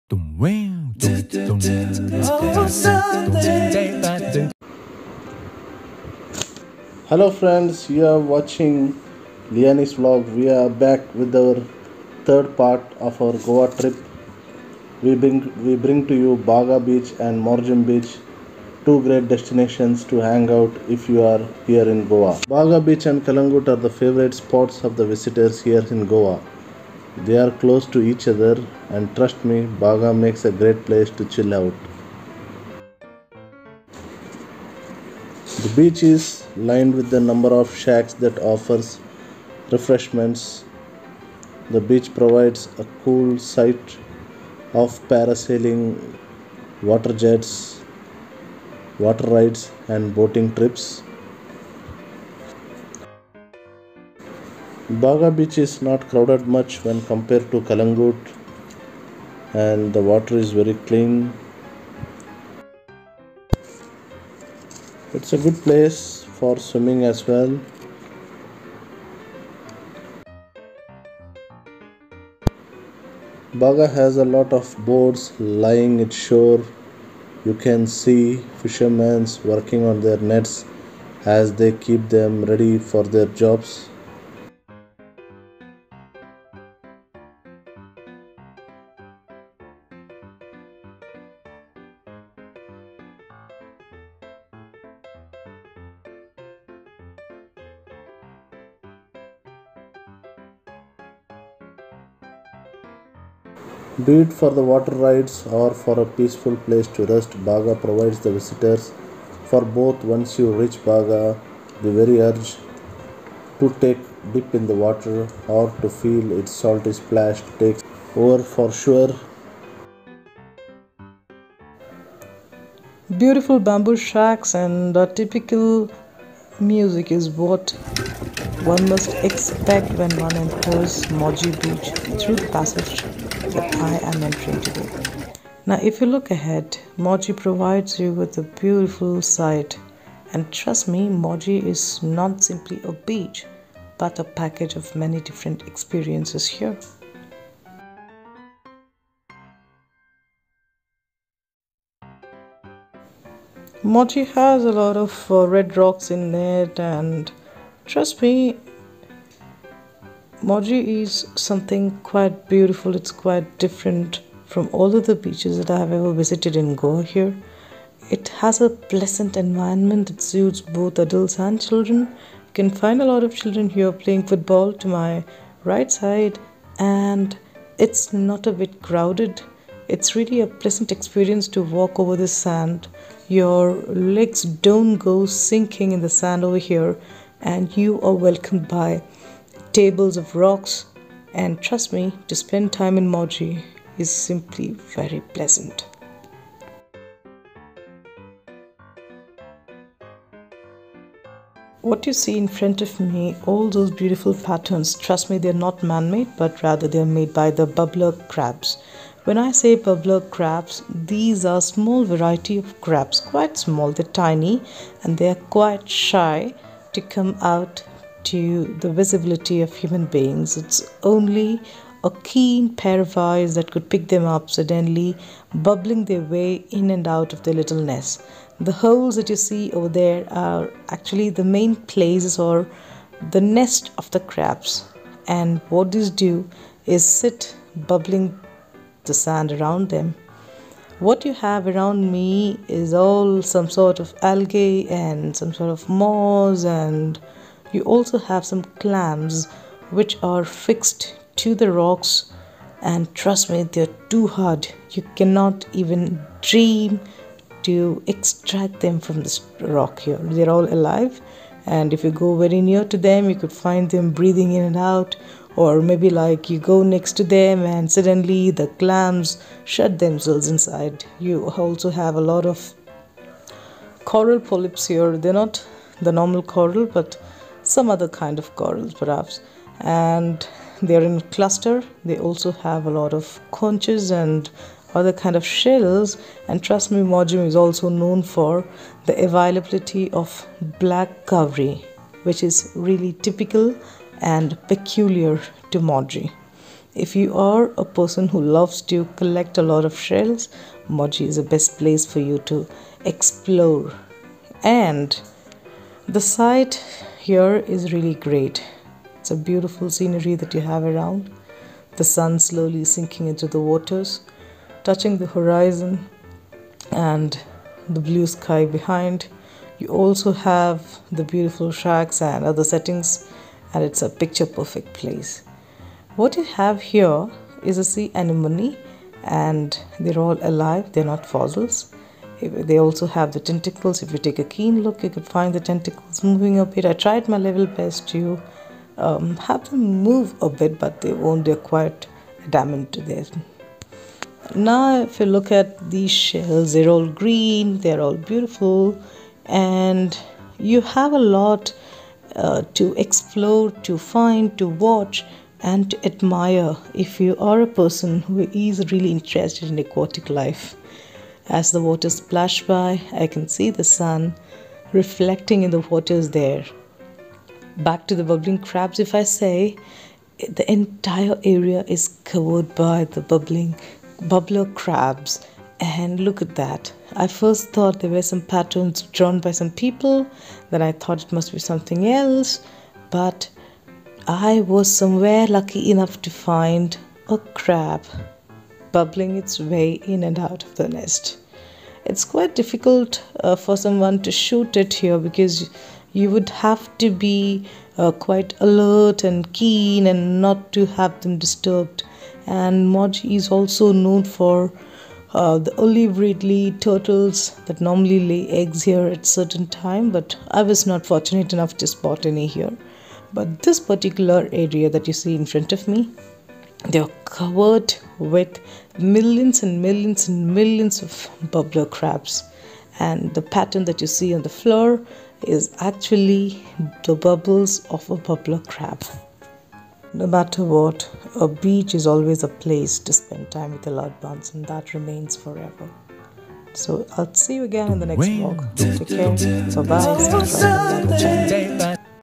Hello friends, you are watching Liani's vlog. We are back with our third part of our Goa trip. We bring to you Baga Beach and Moji Beach, two great destinations to hang out if you are here in Goa. Baga Beach and Kalangut are the favorite spots of the visitors here in Goa. They are close to each other, and trust me, Baga makes a great place to chill out. The beach is lined with a number of shacks that offers refreshments. The beach provides a cool sight of parasailing, water jets, water rides and boating trips. Baga Beach is not crowded much when compared to Kalangut, and the water is very clean. It's a good place for swimming as well. Baga has a lot of boats lying at shore. You can see fishermen working on their nets as they keep them ready for their jobs. Be it for the water rides or for a peaceful place to rest, Baga provides the visitors for both. Once you reach Baga, the very urge to take dip in the water or to feel its salty splash takes over for sure. Beautiful bamboo shacks and typical music is what one must expect when one enters Moji Beach through the passage that I am entering today. Now, if you look ahead, Moji provides you with a beautiful sight. And trust me, Moji is not simply a beach, but a package of many different experiences here. Moji has a lot of red rocks in it, and trust me, Moji is something quite beautiful. It's quite different from all of the beaches that I have ever visited in Goa here. It has a pleasant environment that suits both adults and children. You can find a lot of children here playing football to my right side, and it's not a bit crowded. It's really a pleasant experience to walk over the sand. Your legs don't go sinking in the sand over here, and you are welcomed by tables of rocks. And trust me, to spend time in Moji is simply very pleasant. What you see in front of me, all those beautiful patterns, trust me, they're not man-made, but rather they're made by the bubbler crabs. When I say bubbler crabs, these are small variety of crabs, quite small, they're tiny, and they're quite shy to come out to the visibility of human beings. It's only a keen pair of eyes that could pick them up suddenly, bubbling their way in and out of their little nest. The holes that you see over there are actually the main places or the nest of the crabs. And what these do is sit bubbling the sand around them. What you have around me is all some sort of algae and some sort of moss, and you also have some clams which are fixed to the rocks, and trust me, they're too hard. You cannot even dream to extract them from this rock here. They're all alive, and if you go very near to them, you could find them breathing in and out. Or maybe like you go next to them and suddenly the clams shut themselves inside. You also have a lot of coral polyps here. They're not the normal coral, but some other kind of corals perhaps. And they're in cluster. They also have a lot of conches and other kind of shells. And trust me, Moji is also known for the availability of black cowrie, which is really typical and peculiar to Moji. If you are a person who loves to collect a lot of shells, Moji is the best place for you to explore. And the site here is really great. It's a beautiful scenery that you have around. The sun slowly sinking into the waters, touching the horizon and the blue sky behind. You also have the beautiful shacks and other settings, and it's a picture perfect place. What you have here is a sea anemone, and they're all alive, they're not fossils. They also have the tentacles. If you take a keen look, you could find the tentacles moving a bit. I tried my level best to have them move a bit, but they won't. They're quite adamant to this. Now if you look at these shells, they're all green, they're all beautiful, and you have a lot to explore, to find, to watch, and to admire if you are a person who is really interested in aquatic life. As the waters splash by, I can see the sun reflecting in the waters there. Back to the bubbling crabs, if I say, the entire area is covered by the bubbler crabs. And look at that. I first thought there were some patterns drawn by some people, then I thought it must be something else, but I was somewhere lucky enough to find a crab bubbling its way in and out of the nest. It's quite difficult for someone to shoot it here, because you would have to be quite alert and keen and not to have them disturbed. And Moji is also known for the olive ridley turtles that normally lay eggs here at certain time, but I was not fortunate enough to spot any here. But this particular area that you see in front of me, they are covered with millions and millions and millions of bubbler crabs, and the pattern that you see on the floor is actually the bubbles of a bubbler crab. No matter what, a beach is always a place to spend time with the loved ones, and that remains forever. So I'll see you again in the next vlog. Take care. Bye bye.